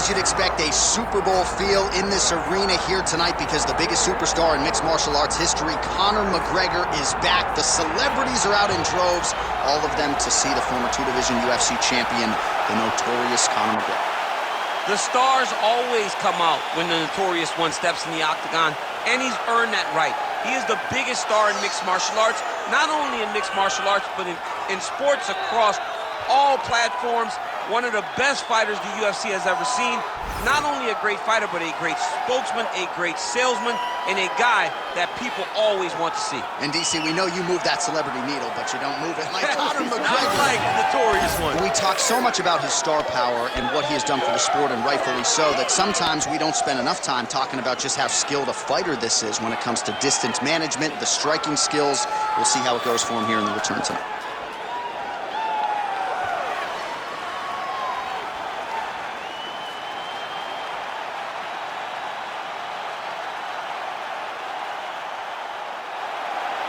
as you'd expect, a Super Bowl feel in this arena here tonight because the biggest superstar in mixed martial arts history, Conor McGregor, is back. The celebrities are out in droves, all of them to see the former two-division UFC champion, the notorious Conor McGregor. The stars always come out when the notorious one steps in the octagon, and he's earned that right. He is the biggest star in mixed martial arts, not only in mixed martial arts, but in sports across all platforms. One of the best fighters the UFC has ever seen. Not only a great fighter, but a great spokesman, a great salesman, and a guy that people always want to see. And DC, we know you move that celebrity needle, but you don't move it like Conor McGregor. Not like the notorious one. We talk so much about his star power and what he has done for the sport, and rightfully so, that sometimes we don't spend enough time talking about just how skilled a fighter this is when it comes to distance management, the striking skills. We'll see how it goes for him here in the return tonight.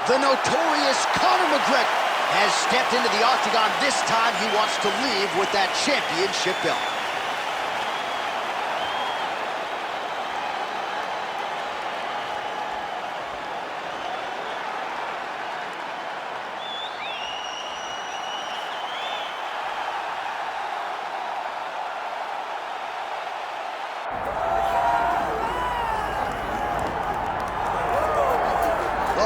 The notorious Conor McGregor has stepped into the octagon. This time he wants to leave with that championship belt.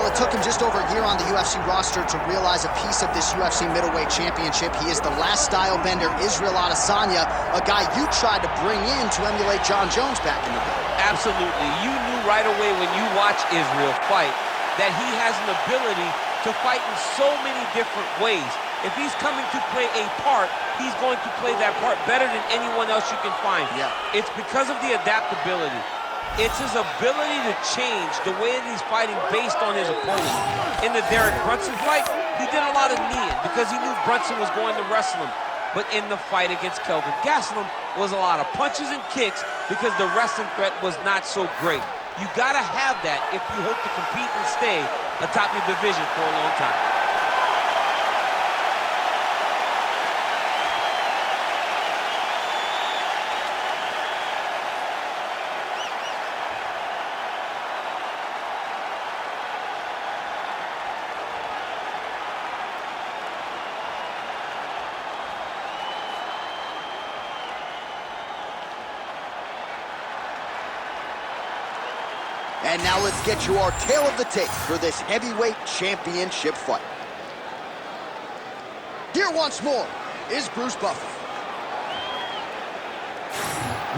It took him just over a year on the UFC roster to realize a piece of this UFC middleweight championship. He is the last style bender, Israel Adesanya, a guy you tried to bring in to emulate John Jones back in the day. Absolutely. You knew right away when you watched Israel fight that he has an ability to fight in so many different ways. If he's coming to play a part, he's going to play that part better than anyone else you can find. Yeah. It's because of the adaptability. It's his ability to change the way that he's fighting based on his opponent. In the Derek Brunson fight, he did a lot of kneeing because he knew Brunson was going to wrestle him. But in the fight against Kelvin Gastelum was a lot of punches and kicks because the wrestling threat was not so great. You gotta have that if you hope to compete and stay atop your division for a long time. And now let's get you our tale of the tape for this heavyweight championship fight. Here once more is Bruce Buffer.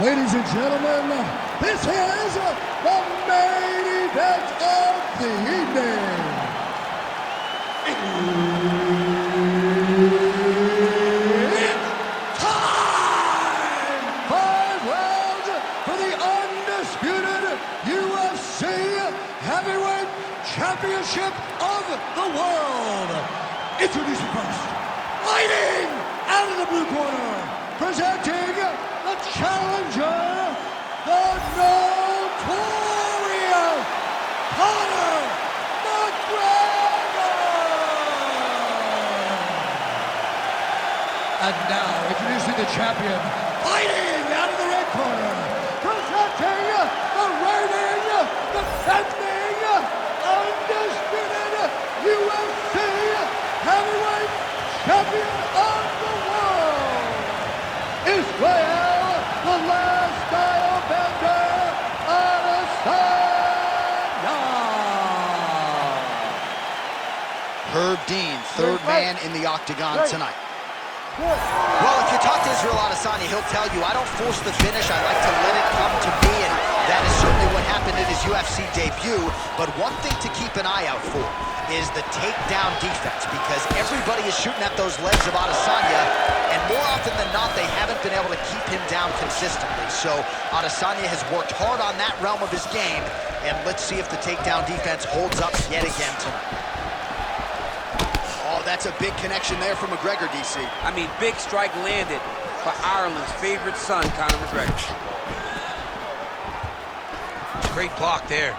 Ladies and gentlemen, this is the main event of the evening. It's time! 5 rounds for the undisputed UFC Heavyweight Championship of the world. Introducing first, fighting out of the blue corner, presenting the challenger, the notorious Conor McGregor. And now, introducing the champion, fighting out of the red corner, presenting the reigning, defending, undisputed UFC Heavyweight Champion of the world, Israel, the last style bender, Adesanya. Herb Dean, third man in the octagon tonight. Well, if you talk to Israel Adesanya, he'll tell you, I don't force the finish, I like to let it come to me, and that is certainly what happened in his UFC debut. But one thing to keep an eye out for is the takedown defense, because everybody is shooting at those legs of Adesanya, and more often than not, they haven't been able to keep him down consistently. So Adesanya has worked hard on that realm of his game, and let's see if the takedown defense holds up yet again tonight. Oh, that's a big connection there for McGregor, DC. I mean, big strike landed for Ireland's favorite son, Conor McGregor. Great block there.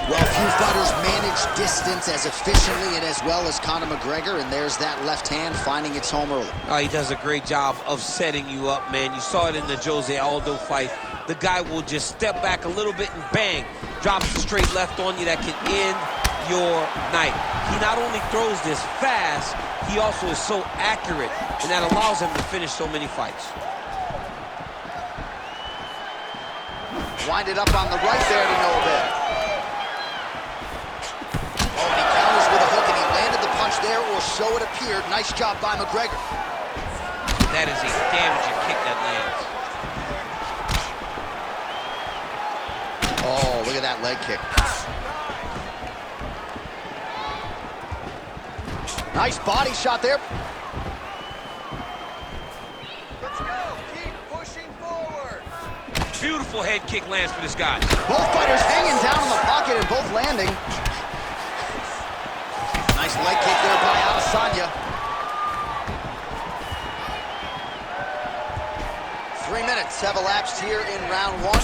Well, few fighters manage distance as efficiently and as well as Conor McGregor, and there's that left hand finding its home early. Oh, he does a great job of setting you up, man. You saw it in the Jose Aldo fight. The guy will just step back a little bit and bang, drops a straight left on you that can end your night. He not only throws this fast, he also is so accurate, and that allows him to finish so many fights. Winded up on the right there to no avail. Oh, and he counters with a hook, and he landed the punch there, or so it appeared. Nice job by McGregor. That is a damaging kick that lands. Oh, look at that leg kick. Nice body shot there. Let's go. Keep pushing forward. Beautiful head kick lands for this guy. Both fighters hanging down in the pocket and both landing. Nice leg kick there by Adesanya. 3 minutes have elapsed here in round one.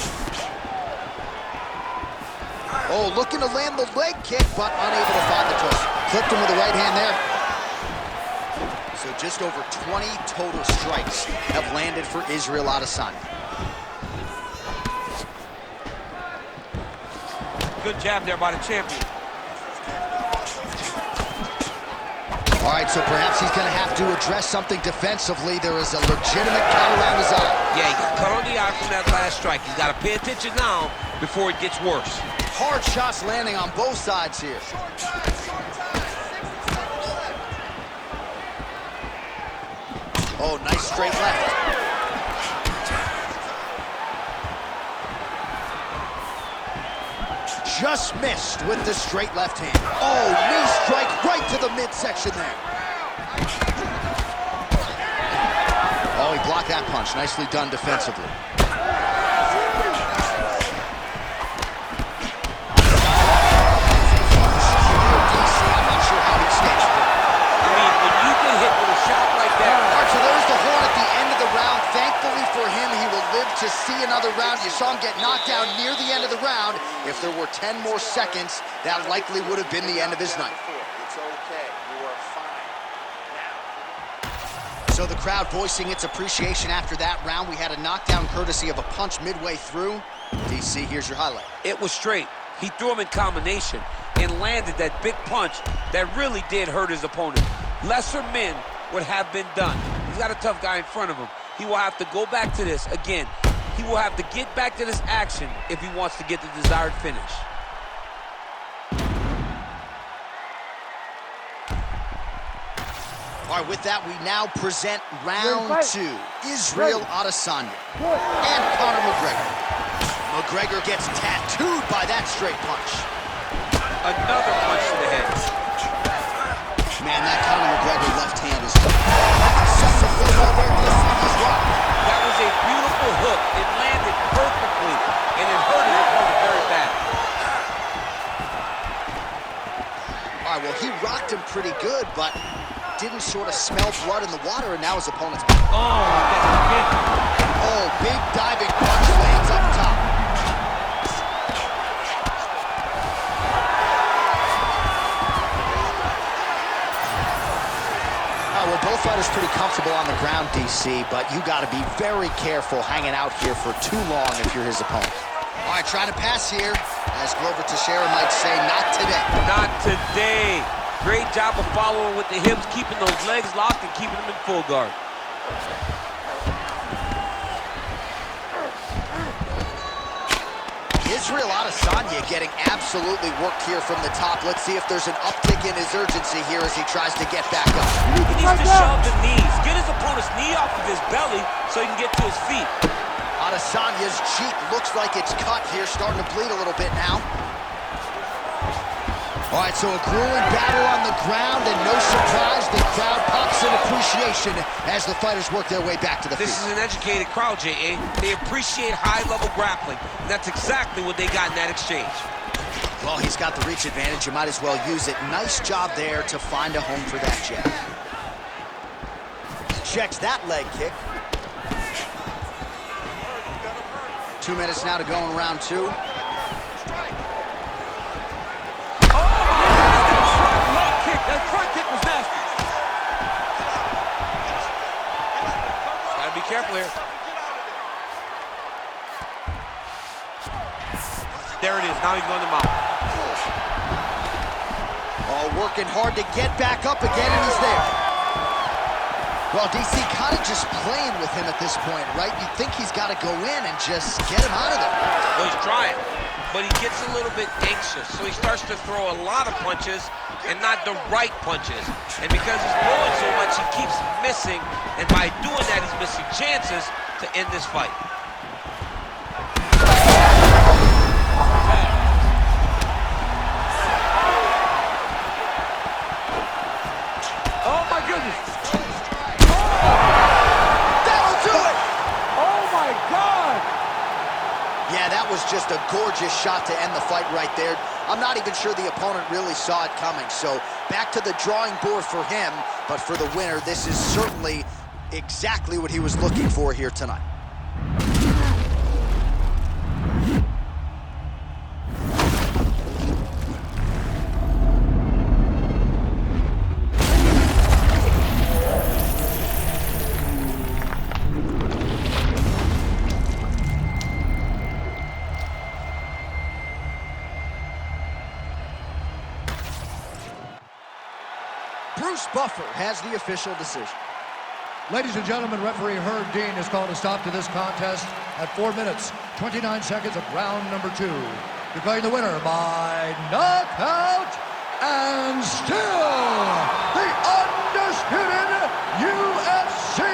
Oh, looking to land the leg kick, but unable to find the toe. Clipped him with the right hand there. So just over 20 total strikes have landed for Israel Adesanya. Good jab there by the champion. All right, so perhaps he's going to have to address something defensively. There is a legitimate cut around his eye. Yeah, he got cut on the eye from that last strike. He's got to pay attention now before it gets worse. Hard shots landing on both sides here. Oh, nice straight left. Just missed with the straight left hand. Oh, knee strike right to the midsection there. Oh, he blocked that punch. Nicely done defensively. I'm not sure how he escapes. I mean, when you get hit with a shot like that. All right, so there's the horn at the end of the round. Thankfully for him, he will live to see another round. You saw him get knocked down near the end of the round. If there were 10 more seconds, that likely would have been the end of his night. It's okay. You are fine now. So the crowd voicing its appreciation after that round. We had a knockdown courtesy of a punch midway through. DC, here's your highlight. It was straight. He threw him in combination and landed that big punch that really did hurt his opponent. Lesser men would have been done. He's got a tough guy in front of him. He will have to go back to this again. He will have to get back to this action if he wants to get the desired finish. All right, with that, we now present round two. Israel Adesanya and Conor McGregor. McGregor gets tattooed by that straight punch. Another punch to the head. Man, that Conor McGregor left hand is successful right there. He's rocked. That was a beautiful hook. It landed perfectly, and it hurt his opponent very bad. All right, well, he rocked him pretty good, but didn't sort of smell blood in the water, and now his opponent's back. Oh, that's a big. Oh, big diving punch lands up top. Well, both fighters pretty comfortable on the ground, DC, but you got to be very careful hanging out here for too long if you're his opponent. All right, trying to pass here, as Glover Teixeira might say, not today. Not today. Great job of following with the hips, keeping those legs locked and keeping them in full guard. Israel Adesanya getting absolutely worked here from the top. Let's see if there's an uptick in his urgency here as he tries to get back up. He needs to shove the knees. Get his opponent's knee off of his belly so he can get to his feet. Adesanya's cheek looks like it's cut here, starting to bleed a little bit now. All right, so a grueling battle on the ground, and no surprise, the crowd pops in appreciation as the fighters work their way back to the feet. This is an educated crowd, J.A. They appreciate high-level grappling, and that's exactly what they got in that exchange. Well, he's got the reach advantage. You might as well use it. Nice job there to find a home for that jab. Checks that leg kick. 2 minutes now to go in round two. There it is. Now he's going to mount. Oh, working hard to get back up again, and he's there. Well, DC kind of just playing with him at this point, right? You think he's got to go in and just get him out of there. Well, he's trying, but he gets a little bit anxious, so he starts to throw a lot of punches and not the right punches. And because he's throwing so much, he keeps missing, and by doing that, he's missing chances to end this fight. Oh my goodness! That'll do it! Oh my God! Yeah, that was just a gorgeous shot to end the fight right there. I'm not even sure the opponent really saw it coming. So back to the drawing board for him, but for the winner, this is certainly exactly what he was looking for here tonight. Bruce Buffer has the official decision. Ladies and gentlemen, referee Herb Dean has called a stop to this contest at 4 minutes, 29 seconds of round number 2. Declaring the winner by knockout and still the undisputed UFC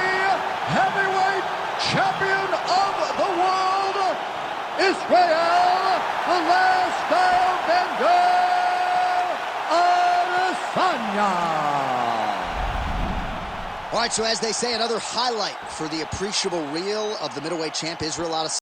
heavyweight champion of the world, Israel, the last Bender Adesanya. All right, so as they say, another highlight for the appreciable reel of the middleweight champ, Israel Adesanya.